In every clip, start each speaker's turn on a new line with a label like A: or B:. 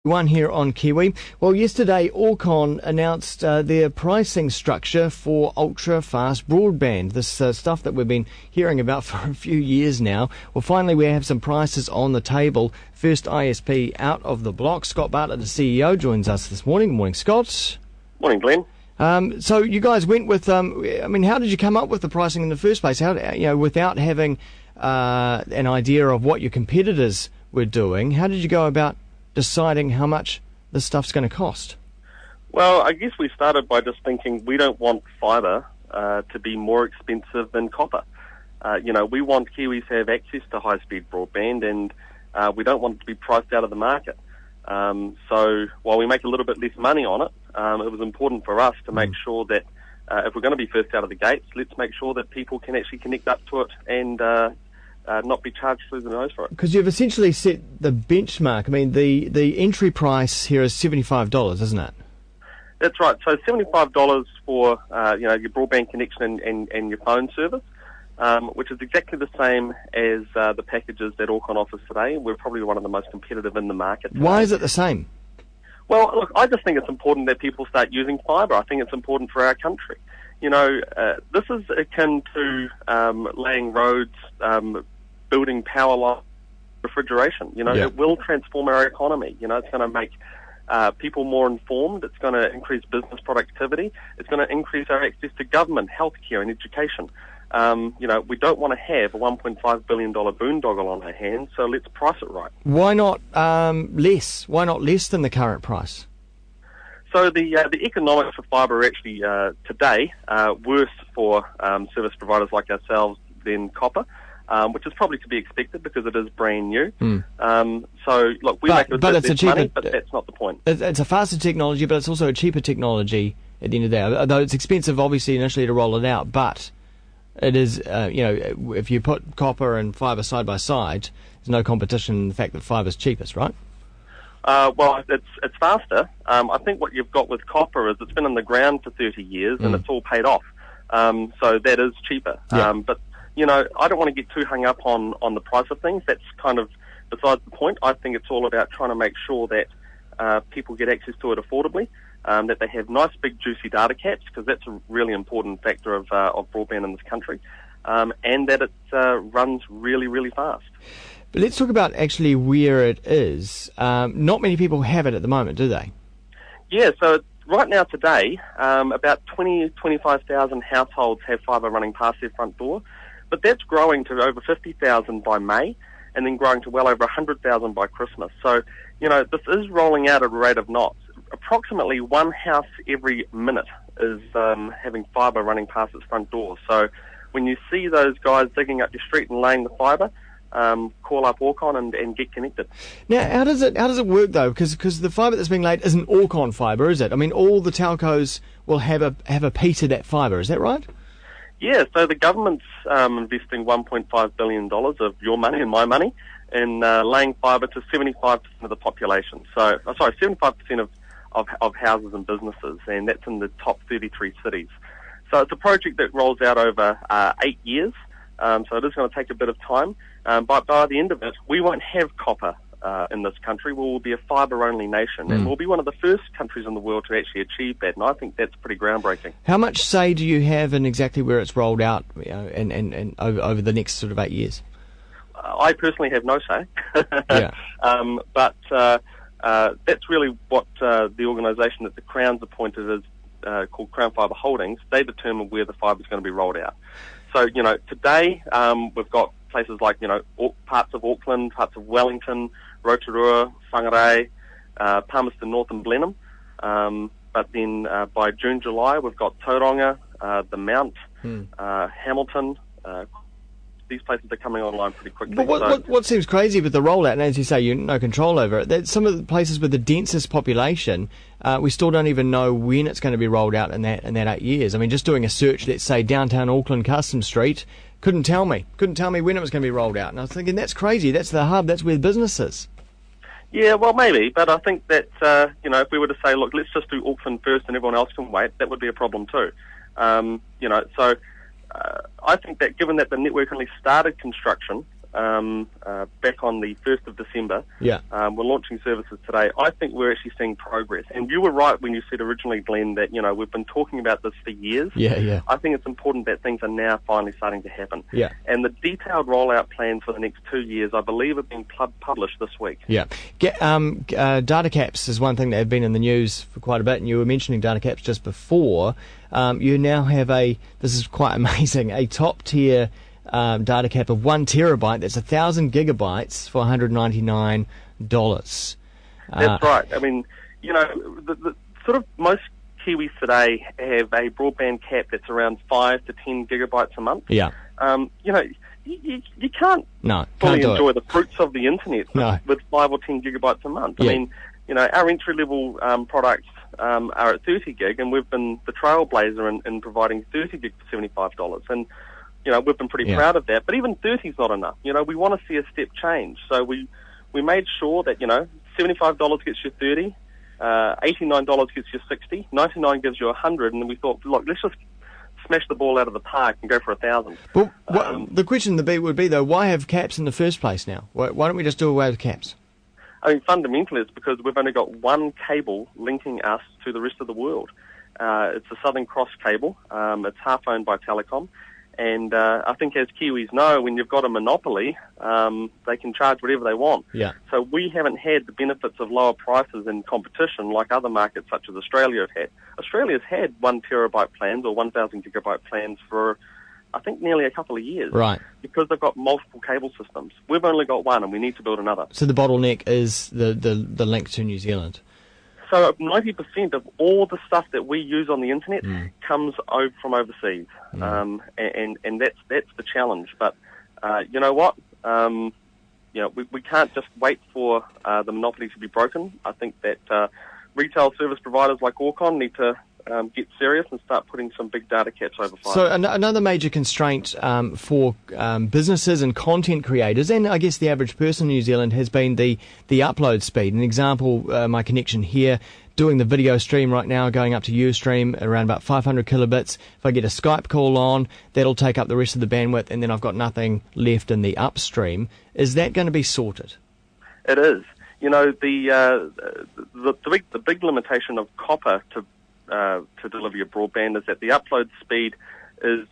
A: One here on Kiwi. Well, yesterday Orcon announced their pricing structure for ultra-fast broadband. This stuff that we've been hearing about for a few years now. Well, finally we have some prices on the table. First ISP out of the block. Scott Bartlett, the CEO, joins us this morning. Good morning, Scott.
B: Morning, Glenn.
A: So you guys went with, how did you come up with the pricing in the first place? Without having an idea of what your competitors were doing, how did you go about deciding how much this stuff's going to cost?
B: Well, I guess we started by just thinking we don't want fibre to be more expensive than copper. We want Kiwis to have access to high-speed broadband, and we don't want it to be priced out of the market. So while we make a little bit less money on it, it was important for us to make sure that if we're going to be first out of the gates, let's make sure that people can actually connect up to it and not be charged through the nose for it.
A: Because you've essentially set the benchmark. I mean, the entry price here is $75, isn't it?
B: That's right. So $75 for your broadband connection and your phone service, which is exactly the same as the packages that Orcon offers today. We're probably one of the most competitive in the market today.
A: Why is it the same?
B: Well, look, I just think it's important that people start using fibre. I think it's important for our country. This is akin to laying roads, building power lines, refrigeration. It will transform our economy. It's going to make people more informed. It's going to increase business productivity. It's going to increase our access to government, healthcare, and education. We don't want to have a $1.5 billion boondoggle on our hands, so let's price it right.
A: Why not less? Why not less than the current price?
B: So the economics of fibre are actually today worse for service providers like ourselves than copper. Which is probably to be expected because it is brand new. So, look, we make a bit less money, but that's not the point.
A: It's a faster technology, but it's also a cheaper technology at the end of the day. Although it's expensive, obviously, initially to roll it out, but it is, if you put copper and fibre side by side, there's no competition in the fact that fibre is cheapest, right?
B: Well, it's faster. I think what you've got with copper is it's been in the ground for 30 years and it's all paid off. So that is cheaper.
A: Yeah.
B: But I don't want to get too hung up on the price of things. That's kind of besides the point. I think it's all about trying to make sure that people get access to it affordably, that they have nice, big, juicy data caps, because that's a really important factor of broadband in this country, and that it runs really, really fast.
A: But let's talk about actually where it is. Not many people have it at the moment, do they?
B: Yeah, so right now today, about 25,000 households have fibre running past their front door. But that's growing to over 50,000 by May, and then growing to well over 100,000 by Christmas. So, this is rolling out at a rate of knots. Approximately one house every minute is having fibre running past its front door. So, when you see those guys digging up your street and laying the fibre, call up Orcon and get connected.
A: Now, how does it work though? Because the fibre that's being laid isn't Orcon fibre, is it? I mean, all the telcos will have a piece of that fibre. Is that right?
B: Yeah, so the government's investing $1.5 billion of your money and my money in laying fibre to 75% of the population. 75% of houses and businesses, and that's in the top 33 cities. So it's a project that rolls out over 8 years, so it is going to take a bit of time. But by the end of it, we won't have copper in this country. We will be a fibre-only nation, and we'll be one of the first countries in the world to actually achieve that, and I think that's pretty groundbreaking.
A: How much say do you have in exactly where it's rolled out and over the next sort of 8 years?
B: I personally have no say.
A: Yeah.
B: But that's really what the organisation that the Crown's appointed is called Crown Fibre Holdings. They determine where the fibre is going to be rolled out. So, today we've got places like, parts of Auckland, parts of Wellington, Rotorua, Whangarei, Palmerston North and Blenheim. But then by June, July, we've got Tauranga, the Mount, Hamilton. These places are coming online pretty quickly.
A: But what seems crazy with the rollout, and as you say, you have no control over it, that some of the places with the densest population, we still don't even know when it's going to be rolled out in that 8 years. I mean, just doing a search, let's say downtown Auckland, Customs Street, couldn't tell me when it was going to be rolled out. And I was thinking, that's crazy. That's the hub. That's where the business is.
B: Yeah, well, maybe, but I think that if we were to say, look, let's just do Auckland first and everyone else can wait, that would be a problem too. So I think that given that the network only started construction back on the 1st of December.
A: Yeah.
B: We're launching services today. I think we're actually seeing progress. And you were right when you said originally, Glenn, that, we've been talking about this for years.
A: Yeah.
B: I think it's important that things are now finally starting to happen.
A: Yeah.
B: And the detailed rollout plans for the next 2 years, I believe, are being published this week.
A: Yeah. Data caps is one thing that have been in the news for quite a bit, and you were mentioning data caps just before. You now have this is quite amazing, a top-tier data cap of 1 terabyte. That's 1,000 gigabytes for $199.
B: That's right. I mean, the sort of most Kiwis today have a broadband cap that's around 5 to 10 gigabytes a month.
A: Yeah.
B: You can't fully
A: can't
B: enjoy the fruits of the internet with 5 or 10 gigabytes a month.
A: Yeah.
B: I mean, our entry-level products are at 30 gig, and we've been the trailblazer in providing 30 gig for $75. And, we've been pretty proud of that. But even 30 is not enough. We want to see a step change. So we made sure that, $75 gets you 30, $89 gets you 60, $99 gives you 100, and then we thought, look, let's just smash the ball out of the park and go for 1,000.
A: Well, the question would be, though, why have caps in the first place now? Why don't we just do away with caps?
B: I mean, fundamentally, it's because we've only got one cable linking us to the rest of the world. It's the Southern Cross cable. It's half owned by Telecom. And I think, as Kiwis know, when you've got a monopoly, they can charge whatever they want.
A: Yeah.
B: So we haven't had the benefits of lower prices and competition like other markets such as Australia have had. Australia's had 1 terabyte plans or 1,000 gigabyte plans for, I think, nearly a couple of years.
A: Right.
B: Because they've got multiple cable systems. We've only got one, and we need to build another.
A: So the bottleneck is the link to New Zealand.
B: So 90% of all the stuff that we use on the internet comes from overseas, and that's the challenge. But you know what? We can't just wait for the monopoly to be broken. I think that retail service providers like Orcon need to get serious and start putting some big data caps over fibre.
A: So another major constraint for businesses and content creators, and I guess the average person in New Zealand, has been the upload speed. An example, my connection here, doing the video stream right now, going up to Ustream around about 500 kilobits. If I get a Skype call on, that'll take up the rest of the bandwidth, and then I've got nothing left in the upstream. Is that going to be sorted?
B: It is. The big limitation of copper to deliver your broadband is that the upload speed is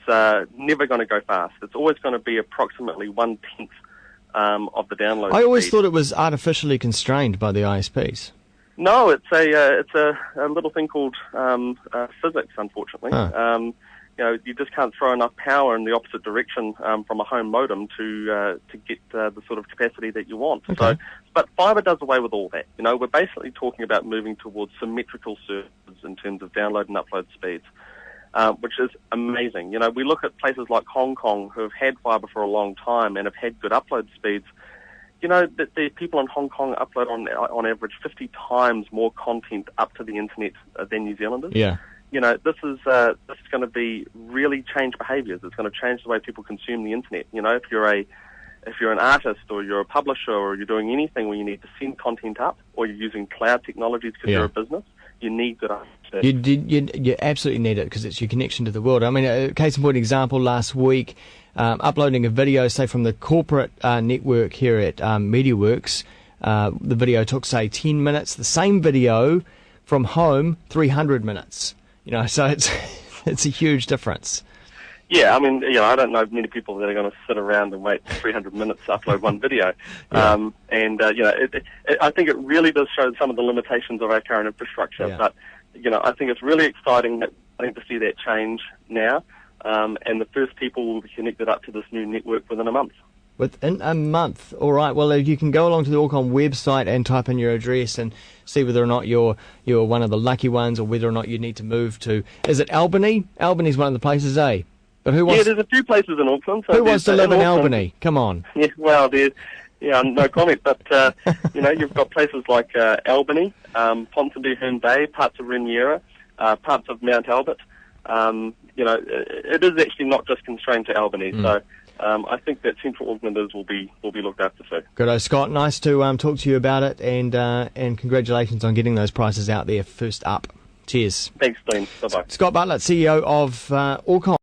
B: never going to go fast. It's always going to be approximately 1/10 of the download speed.
A: I always thought it was artificially constrained by the ISPs.
B: No, it's a little thing called physics, unfortunately.
A: Huh.
B: You just can't throw enough power in the opposite direction from a home modem to get the sort of capacity that you want.
A: Okay.
B: So, but fibre does away with all that. We're basically talking about moving towards symmetrical services in terms of download and upload speeds, which is amazing. We look at places like Hong Kong who have had fibre for a long time and have had good upload speeds. That the people in Hong Kong upload on average 50 times more content up to the internet than New Zealanders.
A: Yeah.
B: This is going to be really change behaviours. It's going to change the way people consume the internet. If you're an artist or you're a publisher or you're doing anything where you need to send content up, or you're using cloud technologies because you're a business, you need good upload.
A: You absolutely need it because it's your connection to the world. I mean, a case in point example last week, uploading a video, say from the corporate network here at MediaWorks, the video took, say, 10 minutes. The same video from home, 300 minutes. So it's a huge difference.
B: Yeah, I mean, I don't know many people that are going to sit around and wait 300 minutes to upload one video.
A: Yeah.
B: I think it really does show some of the limitations of our current infrastructure.
A: Yeah.
B: But, I think it's really exciting to see that change now. And the first people will be connected up to this new network within a month.
A: Within a month. All right. Well, you can go along to the Orcon website and type in your address and see whether or not you're one of the lucky ones, or whether or not you need to move to. Is it Albany? Albany's one of the places, eh? But who wants?
B: Yeah, there's a few places in Auckland. So
A: who wants to live in Albany? Come on.
B: Yeah. Well, no comment. But you've got places like Albany, Ponsonby, Herne Bay, parts of Remuera, parts of Mount Albert. It is actually not just constrained to Albany. So. I think that Central Aucklanders will be looked after soon.
A: Good, Scott. Nice to talk to you about it, and congratulations on getting those prices out there first up. Cheers.
B: Thanks, Glenn. Bye-bye.
A: Scott Bartlett, CEO of Orcon.